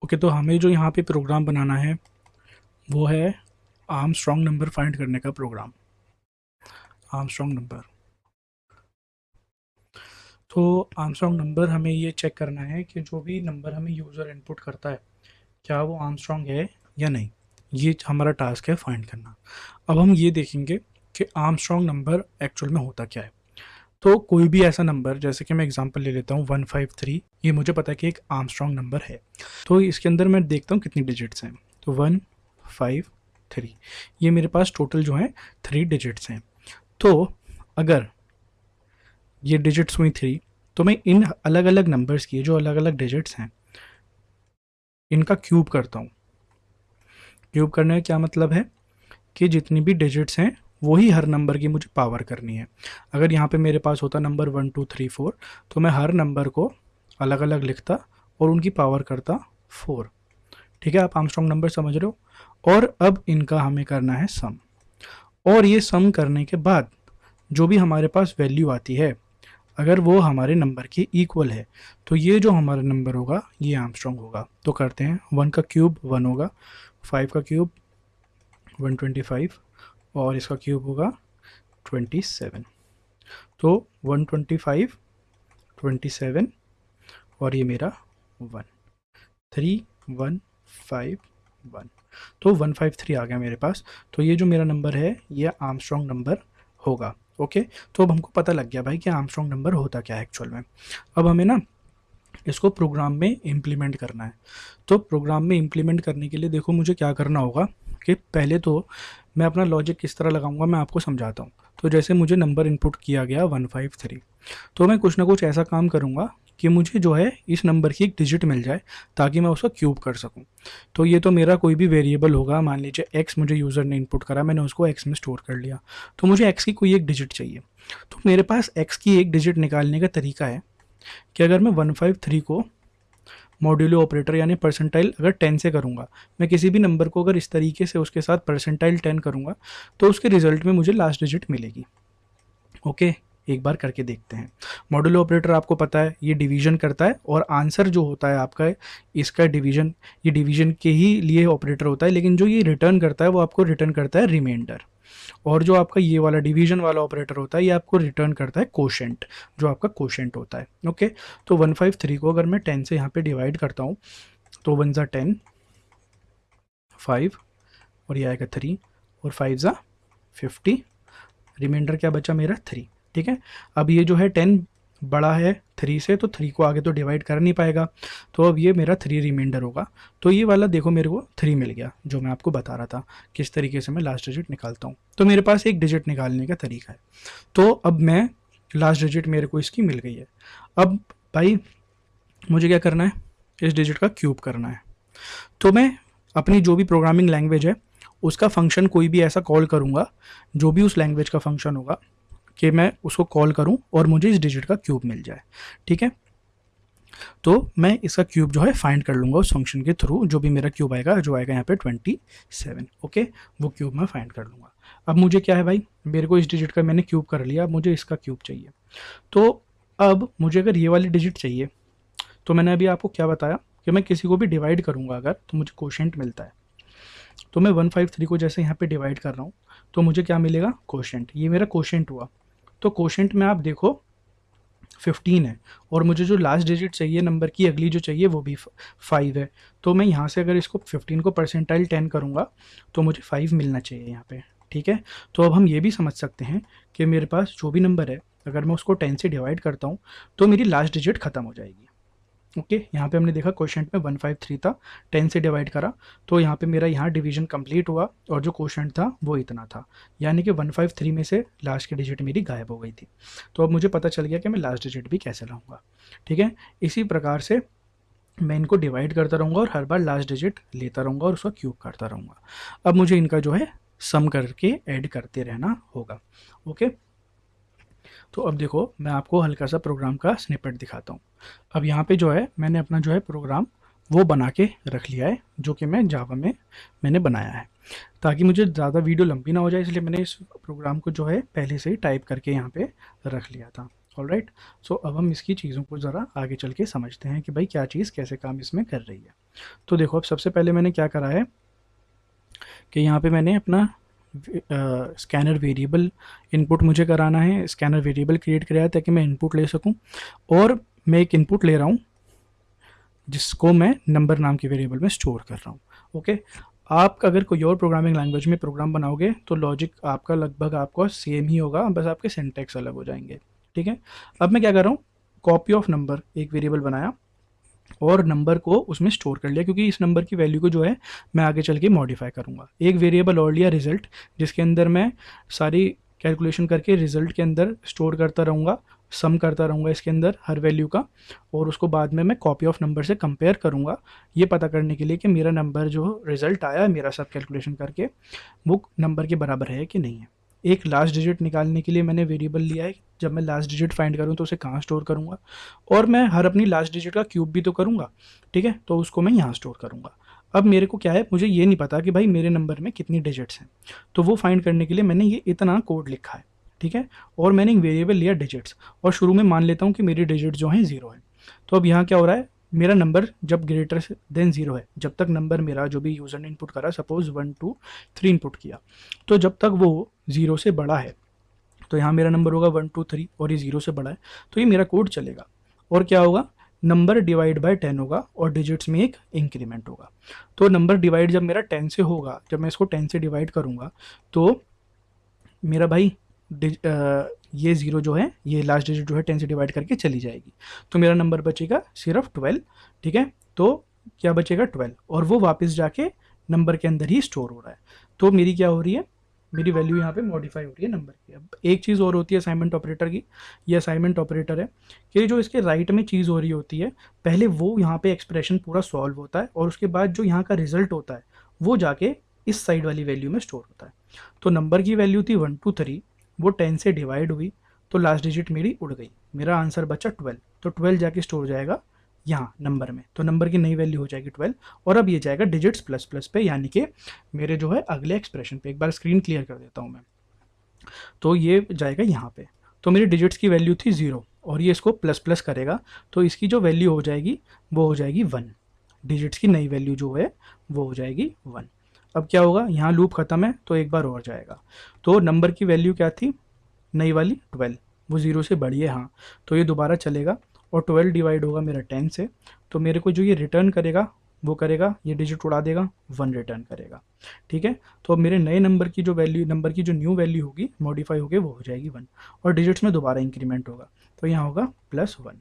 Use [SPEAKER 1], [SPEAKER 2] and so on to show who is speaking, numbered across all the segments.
[SPEAKER 1] Okay, तो हमें जो यहाँ पे प्रोग्राम बनाना है वो है आर्मस्ट्रॉन्ग नंबर फाइंड करने का प्रोग्राम। आर्मस्ट्रॉन्ग नंबर, तो आर्मस्ट्रॉन्ग नंबर हमें ये चेक करना है कि जो भी नंबर हमें यूज़र इनपुट करता है क्या वो आर्मस्ट्रॉन्ग है या नहीं। ये हमारा टास्क है फाइंड करना। अब हम ये देखेंगे कि आर्मस्ट्रॉन्ग नंबर एक्चुअल में होता क्या है। तो कोई भी ऐसा नंबर, जैसे कि मैं एग्जांपल ले लेता हूँ 153, ये मुझे पता है कि एक आर्मस्ट्रॉन्ग नंबर है। तो इसके अंदर मैं देखता हूँ कितनी डिजिट्स हैं। तो 153, ये मेरे पास टोटल जो है 3 डिजिट्स हैं। तो अगर ये डिजिट्स हुई 3, तो मैं इन अलग अलग नंबर्स की जो अलग अलग डिजिट्स हैं इनका क्यूब करता हूँ। क्यूब करने का क्या मतलब है कि जितनी भी डिजिट्स हैं वही हर नंबर की मुझे पावर करनी है। अगर यहाँ पे मेरे पास होता नंबर 1 2 3 4, तो मैं हर नंबर को अलग अलग लिखता और उनकी पावर करता 4। ठीक है, आप आर्मस्ट्रॉन्ग नंबर समझ रहे हो। और अब इनका हमें करना है सम, और ये सम करने के बाद जो भी हमारे पास वैल्यू आती है अगर वो हमारे नंबर के इक्वल है तो ये जो हमारा नंबर होगा ये आर्मस्ट्रॉन्ग होगा। तो करते हैं, 1 का क्यूब 1 होगा, 5 का क्यूब 125, और इसका क्यूब होगा 27। तो 125 27 और ये मेरा 1 3 1 5 1, तो 153 आ गया मेरे पास। तो ये जो मेरा नंबर है ये आर्मस्ट्रॉन्ग नंबर होगा। ओके, तो अब हमको पता लग गया भाई कि आर्मस्ट्रॉन्ग नंबर होता क्या है एक्चुअल में। अब हमें ना इसको प्रोग्राम में इम्प्लीमेंट करना है। तो प्रोग्राम में इम्प्लीमेंट करने के लिए देखो मुझे क्या करना होगा कि पहले तो मैं अपना लॉजिक किस तरह लगाऊंगा मैं आपको समझाता हूँ। तो जैसे मुझे नंबर इनपुट किया गया 153, तो मैं कुछ ना कुछ ऐसा काम करूँगा कि मुझे जो है इस नंबर की एक डिजिट मिल जाए ताकि मैं उसका क्यूब कर सकूं। तो ये तो मेरा कोई भी वेरिएबल होगा, मान लीजिए x मुझे यूज़र ने इनपुट करा, मैंने उसको x में स्टोर कर लिया, तो मुझे x की कोई एक डिजिट चाहिए। तो मेरे पास x की एक डिजिट निकालने का तरीका है कि अगर मैं 153 को मॉड्यूलो ऑपरेटर यानी परसेंटाइल अगर 10 से करूँगा, मैं किसी भी नंबर को अगर इस तरीके से उसके साथ परसेंटाइल 10 करूँगा तो उसके रिजल्ट में मुझे लास्ट डिजिट मिलेगी। ओके, एक बार करके देखते हैं। मॉड्यूलो ऑपरेटर आपको पता है ये डिवीजन करता है और आंसर जो होता है आपका इसका डिवीजन, ये डिवीजन के ही लिए ऑपरेटर होता है, लेकिन जो ये रिटर्न करता है वो आपको रिटर्न करता है रिमाइंडर। और जो आपका ये वाला डिवीजन वाला ऑपरेटर होता है ये आपको रिटर्न करता है कोशेंट, जो आपका कोशेंट होता है। ओके, तो 153 को अगर मैं 10 से यहाँ पे डिवाइड करता हूँ तो 1 ज़ा 10, 5 और ये आएगा 3 और 5 ज़ा 50, रिमाइंडर क्या बचा मेरा 3। ठीक है, अब ये जो है 10 बड़ा है 3 से, तो 3 को आगे तो डिवाइड कर नहीं पाएगा, तो अब ये मेरा 3 रिमाइंडर होगा। तो ये वाला देखो मेरे को 3 मिल गया, जो मैं आपको बता रहा था किस तरीके से मैं लास्ट डिजिट निकालता हूँ। तो मेरे पास एक डिजिट निकालने का तरीका है। तो अब मैं लास्ट डिजिट मेरे को इसकी मिल गई है। अब भाई मुझे क्या करना है, इस डिजिट का क्यूब करना है। तो मैं अपनी जो भी प्रोग्रामिंग लैंग्वेज है उसका फंक्शन कोई भी ऐसा कॉल करूँगा, जो भी उस लैंग्वेज का फंक्शन होगा, कि मैं उसको कॉल करूं और मुझे इस डिजिट का क्यूब मिल जाए। ठीक है, तो मैं इसका क्यूब जो है फाइंड कर लूँगा उस फंक्शन के थ्रू, जो भी मेरा क्यूब आएगा, जो आएगा यहाँ पे 27। ओके, वो क्यूब मैं फाइंड कर लूँगा। अब मुझे क्या है भाई, मेरे को इस डिजिट का मैंने क्यूब कर लिया, अब मुझे इसका क्यूब चाहिए। तो अब मुझे अगर ये वाली डिजिट चाहिए तो मैंने अभी आपको क्या बताया कि मैं किसी को भी डिवाइड करूँगा अगर तो मुझे कोशेंट मिलता है। तो मैं 153 को जैसे यहाँ पे डिवाइड कर रहा हूँ तो मुझे क्या मिलेगा, कोशेंट। ये मेरा कोशेंट हुआ। तो कोशेंट में आप देखो 15 है और मुझे जो लास्ट डिजिट चाहिए नंबर की अगली जो चाहिए वो भी 5 है। तो मैं यहाँ से अगर इसको 15 को परसेंटाइल 10 करूँगा तो मुझे 5 मिलना चाहिए यहाँ पे। ठीक है, तो अब हम ये भी समझ सकते हैं कि मेरे पास जो भी नंबर है अगर मैं उसको 10 से डिवाइड करता हूँ तो मेरी लास्ट डिजिट ख़त्म हो जाएगी। ओके, यहाँ पे हमने देखा क्वेश्चन में 153 था, 10 से डिवाइड करा तो यहाँ पे मेरा यहाँ डिवीजन कंप्लीट हुआ और जो क्वेश्चन था वो इतना था, यानी कि 153 में से लास्ट की डिजिट मेरी गायब हो गई थी। तो अब मुझे पता चल गया कि मैं लास्ट डिजिट भी कैसे लाऊंगा। ठीक है, इसी प्रकार से मैं इनको डिवाइड करता रहूँगा और हर बार लास्ट डिजिट लेता रहूँगा और उसका क्यूब करता रहूँगा। अब मुझे इनका जो है सम करके ऐड करते रहना होगा। ओके, तो अब देखो मैं आपको हल्का सा प्रोग्राम का स्निपेट दिखाता हूँ। अब यहाँ पे जो है मैंने अपना जो है प्रोग्राम वो बना के रख लिया है, जो कि मैं जावा में मैंने बनाया है। ताकि मुझे ज़्यादा वीडियो लंबी ना हो जाए इसलिए मैंने इस प्रोग्राम को जो है पहले से ही टाइप करके यहाँ पे रख लिया था। ऑलराइट। सो अब हम इसकी चीज़ों को ज़रा आगे चल के समझते हैं कि भाई क्या चीज़ कैसे काम इसमें कर रही है। तो देखो, अब सबसे पहले मैंने क्या करा है कि यहाँ पे मैंने अपना स्कैनर वेरिएबल इनपुट मुझे कराना है, स्कैनर वेरिएबल क्रिएट कराया ताकि मैं इनपुट ले सकूँ, और मैं एक इनपुट ले रहा हूँ जिसको मैं नंबर नाम के वेरिएबल में स्टोर कर रहा हूँ। ओके, आप अगर कोई और प्रोग्रामिंग लैंग्वेज में प्रोग्राम बनाओगे तो लॉजिक आपका लगभग आपका सेम ही होगा, बस आपके सिंटैक्स अलग हो जाएंगे। ठीक है, अब मैं क्या कर रहा हूँ, कॉपी ऑफ नंबर एक वेरिएबल बनाया और नंबर को उसमें स्टोर कर लिया, क्योंकि इस नंबर की वैल्यू को जो है मैं आगे चल के मॉडिफाई करूँगा। एक वेरिएबल और लिया रिजल्ट, जिसके अंदर मैं सारी कैलकुलेशन करके रिजल्ट के अंदर स्टोर करता रहूँगा, सम करता रहूँगा इसके अंदर हर वैल्यू का, और उसको बाद में मैं कॉपी ऑफ नंबर से कंपेयर करूँगा, ये पता करने के लिए कि मेरा नंबर जो रिजल्ट आया मेरा सब कैलकुलेशन करके वो नंबर के बराबर है कि नहीं है। एक लास्ट डिजिट निकालने के लिए मैंने वेरिएबल लिया है, जब मैं लास्ट डिजिट फाइंड करूँ तो उसे कहाँ स्टोर करूँगा, और मैं हर अपनी लास्ट डिजिट का क्यूब भी तो करूँगा। ठीक है, तो उसको मैं यहाँ स्टोर करूँगा। अब मेरे को क्या है, मुझे ये नहीं पता कि भाई मेरे नंबर में कितनी डिजिट्स हैं, तो वो फाइंड करने के लिए मैंने ये इतना कोड लिखा है। ठीक है, और मैंने एक वेरिएबल लिया डिजिट्स, और शुरू में मान लेता हूँ कि मेरी डिजिट जो है 0 है। तो अब यहाँ क्या हो रहा है, मेरा नंबर जब ग्रेटर देन 0 है, जब तक नंबर मेरा जो भी यूज़र ने इनपुट करा, सपोज 1 2 3 इनपुट किया, तो जब तक वो 0 से बड़ा है, तो यहाँ मेरा नंबर होगा 1 2 3 और ये 0 से बड़ा है, तो ये मेरा कोड चलेगा। और क्या होगा, नंबर डिवाइड बाय 10 होगा और डिजिट्स में एक इंक्रीमेंट होगा। तो नंबर डिवाइड जब मेरा 10 से होगा, जब मैं इसको 10 से डिवाइड करूँगा, तो मेरा भाई ये 0 जो है, ये लास्ट डिजिट जो है 10 से डिवाइड करके चली जाएगी, तो मेरा नंबर बचेगा सिर्फ 12। ठीक है, तो क्या बचेगा 12, और वो वापस जाके नंबर के अंदर ही स्टोर हो रहा है। तो मेरी क्या हो रही है, मेरी वैल्यू यहाँ पे मॉडिफाई हो रही है नंबर की। अब एक चीज़ और होती है असाइनमेंट ऑपरेटर की, ये असाइनमेंट ऑपरेटर है कि जो इसके राइट में चीज़ हो रही होती है, पहले वो यहाँ पे एक्सप्रेशन पूरा सॉल्व होता है, और उसके बाद जो यहाँ का रिजल्ट होता है वो जाके इस साइड वाली वैल्यू में स्टोर होता है। तो नंबर की वैल्यू थी 1 2 3, वो 10 से डिवाइड हुई, तो लास्ट डिजिट मेरी उड़ गई, मेरा आंसर बचा 12, तो 12 जाके स्टोर हो जाएगा यहाँ नंबर में, तो नंबर की नई वैल्यू हो जाएगी 12, और अब ये जाएगा डिजिट्स प्लस प्लस पे, यानी कि मेरे जो है अगले एक्सप्रेशन पे। एक बार स्क्रीन क्लियर कर देता हूँ मैं, तो ये जाएगा यहाँ पे, तो मेरी डिजिट्स की वैल्यू थी 0 और ये इसको प्लस प्लस करेगा, तो इसकी जो वैल्यू हो जाएगी वो हो जाएगी 1, डिजिट्स की नई वैल्यू जो है वो हो जाएगी 1। अब क्या होगा, यहाँ लूप ख़त्म है तो एक बार और जाएगा, तो नंबर की वैल्यू क्या थी नई वाली 12, वो 0 से बड़ी है, हाँ, तो ये दोबारा चलेगा, और 12 डिवाइड होगा मेरा 10 से, तो मेरे को जो ये रिटर्न करेगा वो करेगा, ये डिजिट उड़ा देगा, 1 रिटर्न करेगा। ठीक है, तो अब मेरे नए नंबर की जो वैल्यू, नंबर की जो न्यू वैल्यू होगी मॉडिफाई होगी, वो हो जाएगी 1, और डिजिट्स में दोबारा इंक्रीमेंट होगा, तो यहाँ होगा +1।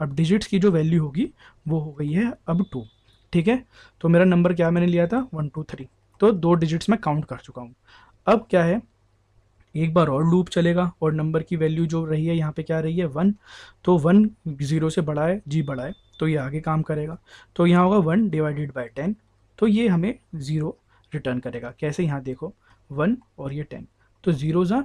[SPEAKER 1] अब डिजिट्स की जो वैल्यू होगी वो हो गई है अब 2। ठीक है, तो मेरा नंबर क्या मैंने लिया था 1 2 3, तो 2 डिजिट्स में काउंट कर चुका हूँ। अब क्या है, एक बार और लूप चलेगा, और नंबर की वैल्यू जो रही है यहाँ पे क्या रही है 1, तो 1 0 से बड़ा है, जी बड़ा है, तो ये आगे काम करेगा, तो यहाँ होगा 1 डिवाइडेड बाय 10, तो ये हमें 0 रिटर्न करेगा। कैसे, यहाँ देखो 1 और ये 10, तो 0 ज़ा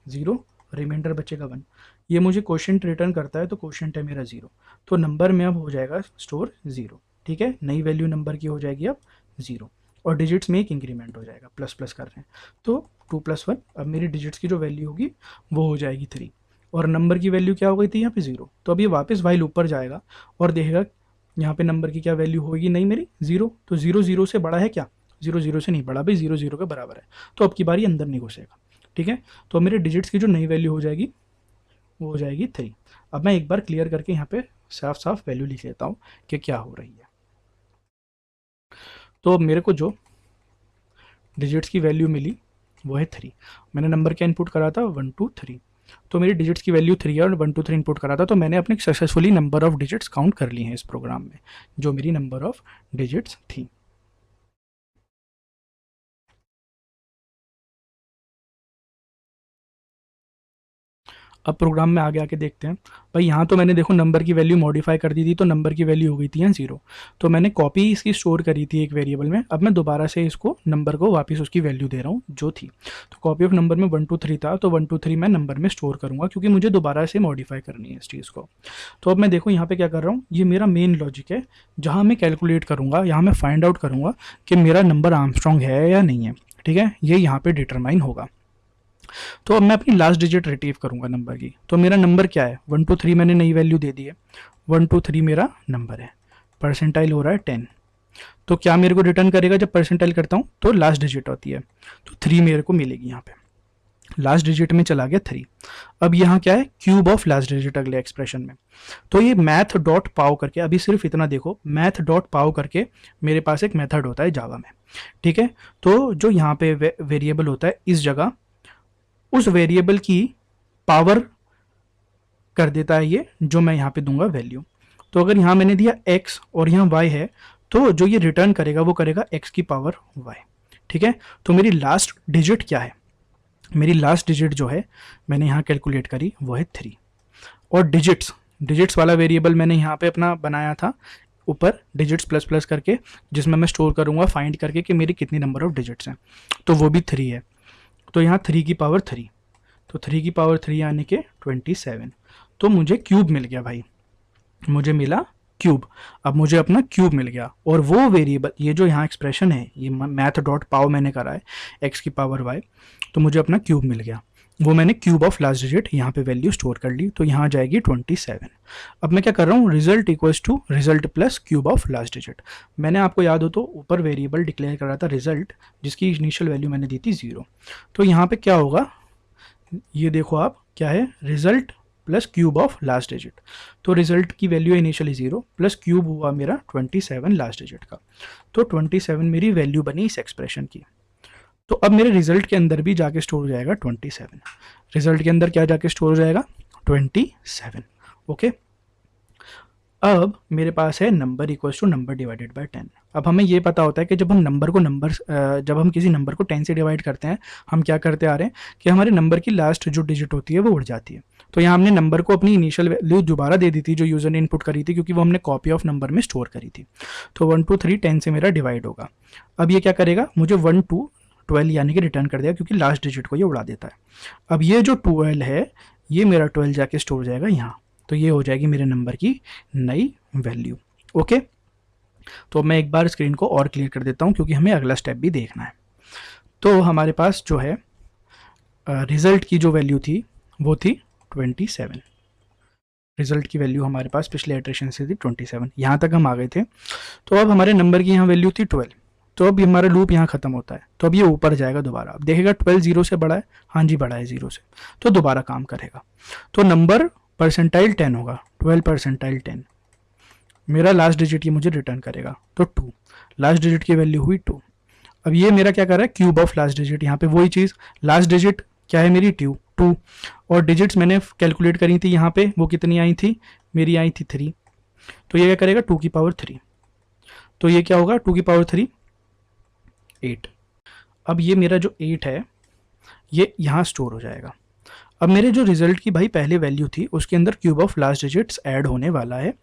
[SPEAKER 1] 0, रिमाइंडर बचेगा 1, ये मुझे क्वोशिएंट रिटर्न करता है, तो क्वोशिएंट है मेरा 0, तो नंबर में अब हो जाएगा स्टोर 0। ठीक है, नई वैल्यू नंबर की हो जाएगी अब 0, और डिजिट्स में एक इंक्रीमेंट हो जाएगा, प्लस प्लस कर रहे हैं, तो 2 + 1, अब मेरी डिजिट्स की जो वैल्यू होगी वो हो जाएगी 3, और नंबर की वैल्यू क्या हो गई थी यहाँ पे 0, तो अब ये वापस वाइल ऊपर जाएगा और देखेगा यहाँ पे नंबर की क्या वैल्यू होगी, नहीं मेरी 0, तो 0 0 से बड़ा है क्या, 0 0 से नहीं बड़ा भाई, 0 0 के बराबर है, तो अब की बारी अंदर नहीं घुसेगा। ठीक है, तो मेरे डिजिट्स की जो नई वैल्यू हो जाएगी वो हो जाएगी 3। अब मैं एक बार क्लियर करके यहाँ पे साफ साफ वैल्यू लिख लेता हूँ कि क्या हो रही है। तो अब मेरे को जो डिजिट्स की वैल्यू मिली वो है 3, मैंने नंबर क्या इनपुट करा था 1 2 3, तो मेरी डिजिट्स की वैल्यू 3 है और 1 2 3 इनपुट करा था, तो मैंने अपने successfully number of digits count कर ली हैं इस प्रोग्राम में, जो मेरी नंबर ऑफ डिजिट्स थी। अब प्रोग्राम में आगे आके देखते हैं। भाई यहाँ तो मैंने देखो नंबर की वैल्यू मॉडिफाई कर दी थी, तो नंबर की वैल्यू हो गई थी यहाँ 0, तो मैंने कॉपी इसकी स्टोर करी थी एक वेरिएबल में, अब मैं दोबारा से इसको नंबर को वापस उसकी वैल्यू दे रहा हूँ जो थी, तो कॉपी ऑफ नंबर में 1 2 3 था, तो 1 2 3 मैं नंबर में स्टोर करूँगा, क्योंकि मुझे दोबारा से मॉडिफाई करनी है इस चीज़ को। तो अब मैं देखो यहाँ पर क्या कर रहा हूँ, ये मेरा मेन लॉजिक है, जहाँ मैं कैलकुलेट करूँगा, यहाँ मैं फाइंड आउट करूँगा कि मेरा नंबर आर्मस्ट्रॉन्ग है या नहीं है। ठीक है, ये यहाँ पर डिटरमाइन होगा। तो अब मैं अपनी लास्ट डिजिट रिट्रीव करूंगा नंबर की। तो मेरा नंबर क्या है, 123 मैंने नई वैल्यू दे दी है, 123 मेरा नंबर है, परसेंटाइल हो रहा है 10। तो क्या मेरे को रिटर्न करेगा, जब परसेंटाइल करता हूँ तो लास्ट डिजिट होती है, तो 3 मेरे को मिलेगी यहाँ पे, लास्ट डिजिट में चला गया 3। अब यहाँ क्या है, क्यूब ऑफ लास्ट डिजिट अगले एक्सप्रेशन में। तो ये मैथ डॉट पाव करके, अभी सिर्फ इतना देखो, मैथ डॉट पाव करके मेरे पास एक मेथड होता है जावा में, ठीक है। तो जो यहाँ पे वेरिएबल होता है, इस जगह उस वेरिएबल की पावर कर देता है ये, जो मैं यहाँ पे दूंगा वैल्यू। तो अगर यहाँ मैंने दिया x और यहाँ y है, तो जो ये रिटर्न करेगा वो करेगा x की पावर y, ठीक है। तो मेरी लास्ट डिजिट क्या है, मेरी लास्ट डिजिट जो है मैंने यहाँ कैलकुलेट करी वो है 3। और डिजिट्स वाला वेरिएबल मैंने यहाँ पे अपना बनाया था ऊपर डिजिट्स प्लस प्लस करके, जिसमें मैं स्टोर करूँगा फाइंड करके कि मेरी कितनी नंबर ऑफ डिजिट्स हैं, तो वो भी 3 है। तो यहाँ 3 की पावर 3, तो 3 की पावर 3 यानी कि 27। तो मुझे क्यूब मिल गया भाई, मुझे मिला क्यूब। अब मुझे अपना क्यूब मिल गया, और वो वेरिएबल, ये जो यहाँ एक्सप्रेशन है, ये मैथ डॉट पाव मैंने करा है एक्स की पावर वाई, तो मुझे अपना क्यूब मिल गया। वो मैंने क्यूब ऑफ लास्ट डिजिट यहाँ पे वैल्यू स्टोर कर ली, तो यहाँ जाएगी 27। अब मैं क्या कर रहा हूँ, result equals to result plus cube of last digit. मैंने आपको याद हो तो ऊपर वेरिएबल डिक्लेयर कर रहा था रिजल्ट, जिसकी इनिशियल वैल्यू मैंने दी थी 0। तो यहाँ पे क्या होगा, ये देखो आप, क्या है, result plus cube of last digit. तो रिजल्ट की वैल्यू इनिशियली 0 प्लस क्यूब हुआ मेरा 27 लास्ट डिजिट का, तो 27 मेरी वैल्यू बनी इस एक्सप्रेशन की। तो अब मेरे रिजल्ट के अंदर भी जाके स्टोर हो जाएगा 27, रिजल्ट के अंदर क्या जाके स्टोर हो जाएगा 27, ओके। अब मेरे पास है number equals to number divided by 10। अब हमें ये पता होता है कि जब हम किसी नंबर को 10 से डिवाइड करते हैं, हम क्या करते आ रहे हैं कि हमारे नंबर की लास्ट जो डिजिट होती है वो उड़ जाती है। तो यहाँ हमने नंबर को अपनी इनिशियल वैल्यू दोबारा दे दी थी जो यूज़र ने इनपुट करी थी, क्योंकि वो हमने कॉपी ऑफ नंबर में स्टोर करी थी। तो 1 2 3 10 से मेरा डिवाइड होगा। अब ये क्या करेगा, मुझे 1 2 12 यानी कि रिटर्न कर देगा, क्योंकि लास्ट डिजिट को ये उड़ा देता है। अब ये जो 12 है, ये मेरा 12 जाके स्टोर हो जाएगा यहाँ, तो ये हो जाएगी मेरे नंबर की नई वैल्यू, ओके। तो मैं एक बार स्क्रीन को और क्लियर कर देता हूँ, क्योंकि हमें अगला स्टेप भी देखना है। तो हमारे पास जो है रिजल्ट की जो वैल्यू थी वो थी 27, रिजल्ट की वैल्यू हमारे पास पिछले इटरेशन से थी 27, यहाँ तक हम आ गए थे। तो अब हमारे नंबर की यहाँ वैल्यू थी 12, तो अब हमारा लूप यहाँ खत्म होता है, तो अब ये ऊपर जाएगा दोबारा। अब देखेगा 12 0 से बड़ा है, हाँ जी बड़ा है 0 से, तो दोबारा काम करेगा। तो नंबर परसेंटाइल 10 होगा, 12 परसेंटाइल 10, मेरा लास्ट डिजिट ये मुझे रिटर्न करेगा, तो 2, लास्ट डिजिट की वैल्यू हुई 2। अब ये मेरा क्या कर रहा है, क्यूब ऑफ लास्ट डिजिट, यहाँ पे वही चीज़, लास्ट डिजिट क्या है मेरी 2, और डिजिट्स मैंने कैलकुलेट करी थी यहाँ पे, वो कितनी आई थी, मेरी आई थी 3, तो ये क्या करेगा 2 की पावर 3, तो ये क्या होगा 2 की पावर 3 8। अब ये मेरा जो 8 है ये यहाँ स्टोर हो जाएगा। अब मेरे जो रिजल्ट की भाई पहले वैल्यू थी उसके अंदर cube of last digits add होने वाला है,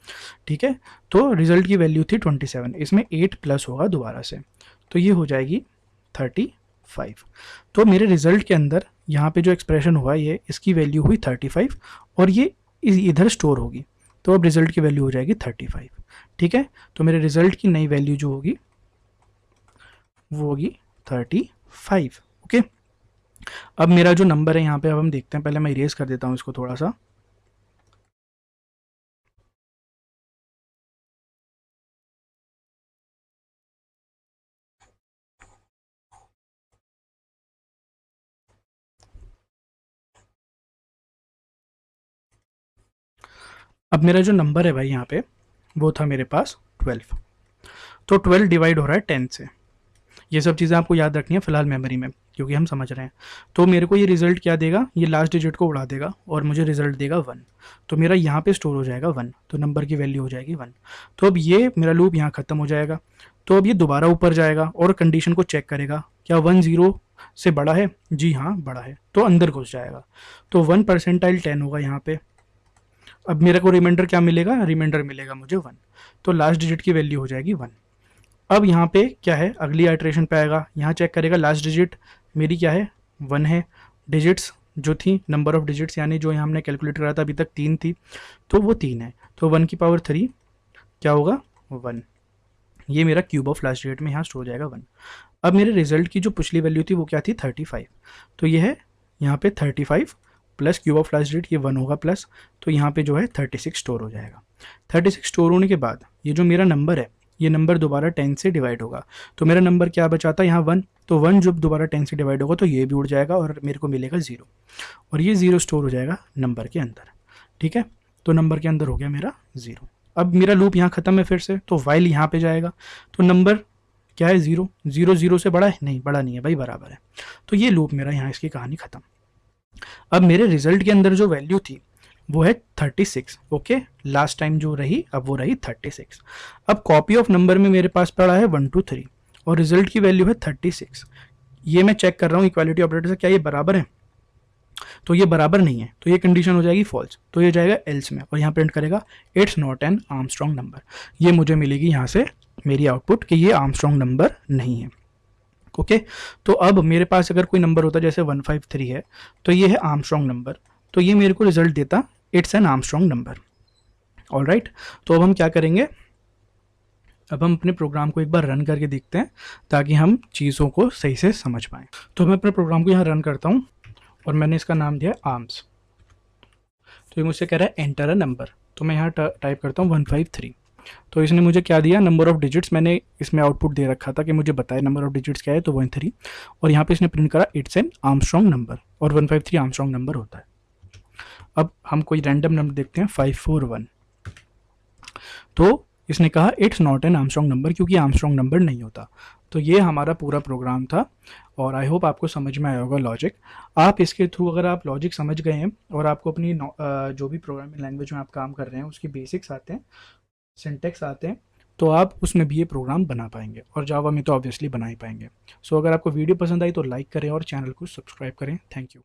[SPEAKER 1] ठीक है। तो रिजल्ट की वैल्यू थी 27, इसमें 8 प्लस होगा दोबारा से, तो ये हो जाएगी 35। तो मेरे रिजल्ट के अंदर यहाँ पे जो एक्सप्रेशन हुआ ये, इसकी वैल्यू हुई 35 और ये इधर स्टोर होगी, तो अब रिजल्ट की वैल्यू हो जाएगी 35, ठीक है। तो मेरे रिजल्ट की नई वैल्यू जो होगी वो होगी 35, ओके। अब मेरा जो नंबर है यहाँ पे, अब हम देखते हैं, पहले मैं इरेज कर देता हूँ इसको थोड़ा सा। अब मेरा जो नंबर है भाई यहाँ पे वो था मेरे पास 12, तो 12 डिवाइड हो रहा है 10 से। ये सब चीज़ें आपको याद रखनी है फिलहाल मेमोरी में, क्योंकि हम समझ रहे हैं। तो मेरे को ये रिजल्ट क्या देगा, ये लास्ट डिजिट को उड़ा देगा और मुझे रिजल्ट देगा 1, तो मेरा यहाँ पे स्टोर हो जाएगा 1, तो नंबर की वैल्यू हो जाएगी 1। तो अब ये मेरा लूप यहाँ ख़त्म हो जाएगा, तो अब ये दोबारा ऊपर जाएगा और कंडीशन को चेक करेगा, क्या 1 0 से बड़ा है, जी हाँ बड़ा है, तो अंदर घुस जाएगा। तो 1 परसेंटाइल 10 होगा यहाँ पे। अब मेरे को रिमाइंडर क्या मिलेगा, रिमाइंडर मिलेगा मुझे 1, तो लास्ट डिजिट की वैल्यू हो जाएगी 1। अब यहाँ पे क्या है, अगली आइट्रेशन पे आएगा, यहाँ चेक करेगा लास्ट डिजिट मेरी क्या है 1 है, डिजिट्स जो थी नंबर ऑफ डिजिट्स यानी जो यहाँ हमने कैलकुलेट करा था अभी तक 3 थी, तो वो 3 है, तो 1 की पावर 3 क्या होगा 1, ये मेरा क्यूब ऑफ लास्ट डिजिट में यहाँ स्टोर हो जाएगा 1। अब मेरे रिजल्ट की जो पिछली वैल्यू थी वो क्या थी 35, तो ये है यहाँ पे 35 plus cube of last digit ये 1 होगा प्लस, तो यहाँ पे जो है 36 स्टोर हो जाएगा। 36 स्टोर होने के बाद ये जो मेरा नंबर है, ये नंबर दोबारा 10 से डिवाइड होगा, तो मेरा नंबर क्या बचा था यहाँ 1, तो 1 जब दोबारा 10 से डिवाइड होगा तो ये भी उड़ जाएगा और मेरे को मिलेगा 0, और ये 0 स्टोर हो जाएगा नंबर के अंदर। ठीक है, तो नंबर के अंदर हो गया मेरा 0। अब मेरा लूप यहाँ ख़त्म है फिर से, तो वाइल यहाँ पे जाएगा, तो नंबर क्या है 0, 0 0 से बड़ा है नहीं, बड़ा नहीं है भाई, बराबर है। तो ये लूप मेरा यहाँ, इसकी कहानी ख़त्म। अब मेरे रिजल्ट के अंदर जो वैल्यू थी वो है 36। ओके, लास्ट टाइम जो रही अब वो रही 36। अब कॉपी ऑफ नंबर में मेरे पास पड़ा है 1 2 3 और रिजल्ट की वैल्यू है 36। ये मैं चेक कर रहा हूँ इक्वालिटी ऑपरेटर से, क्या ये बराबर है, तो ये बराबर नहीं है, तो ये कंडीशन हो जाएगी फॉल्स, तो ये जाएगा एल्स में और यहाँ प्रिंट करेगा it's not an Armstrong number. ये मुझे मिलेगी यहाँ से मेरी आउटपुट कि ये आर्मस्ट्रॉन्ग नंबर नहीं है। ओके, तो अब मेरे पास अगर कोई नंबर होता जैसे 153 है, तो ये है आर्मस्ट्रॉन्ग नंबर, तो ये मेरे को रिजल्ट देता it's an Armstrong number. Alright, तो अब हम क्या करेंगे, अब हम अपने प्रोग्राम को एक बार रन करके देखते हैं ताकि हम चीज़ों को सही से समझ पाएँ। तो मैं अपने प्रोग्राम को यहाँ रन करता हूँ और मैंने इसका नाम दिया आर्म्स। तो ये मुझसे कह रहा है एंटर अ नंबर, तो मैं यहाँ टाइप करता हूँ 153। तो इसने मुझे क्या दिया, नंबर ऑफ डिजिट्स, मैंने इसमें आउटपुट दे रखा था कि मुझे बताए नंबर ऑफ डिजिट्स क्या है, तो 1 3, और यहाँ पे इसने प्रिंट करा इट्स एन आर्मस्ट्रॉन्ग नंबर, और 153 आर्मस्ट्रॉन्ग नंबर होता है। अब हम कोई रैंडम नंबर देखते हैं 541, तो इसने कहा it's not an Armstrong number, क्योंकि आर्मस्ट्रॉन्ग नंबर नहीं होता। तो ये हमारा पूरा प्रोग्राम था और आई होप आपको समझ में आया होगा लॉजिक। आप इसके थ्रू अगर आप लॉजिक समझ गए हैं और आपको अपनी जो भी प्रोग्रामिंग लैंग्वेज में आप काम कर रहे हैं उसकी बेसिक्स आते हैं, सिंटेक्स आते हैं, तो आप उसमें भी ये प्रोग्राम बना पाएंगे, और जावा में तो ऑब्वियसली बना ही पाएंगे। सो अगर आपको वीडियो पसंद आई तो लाइक करें और चैनल को सब्सक्राइब करें। Thank you.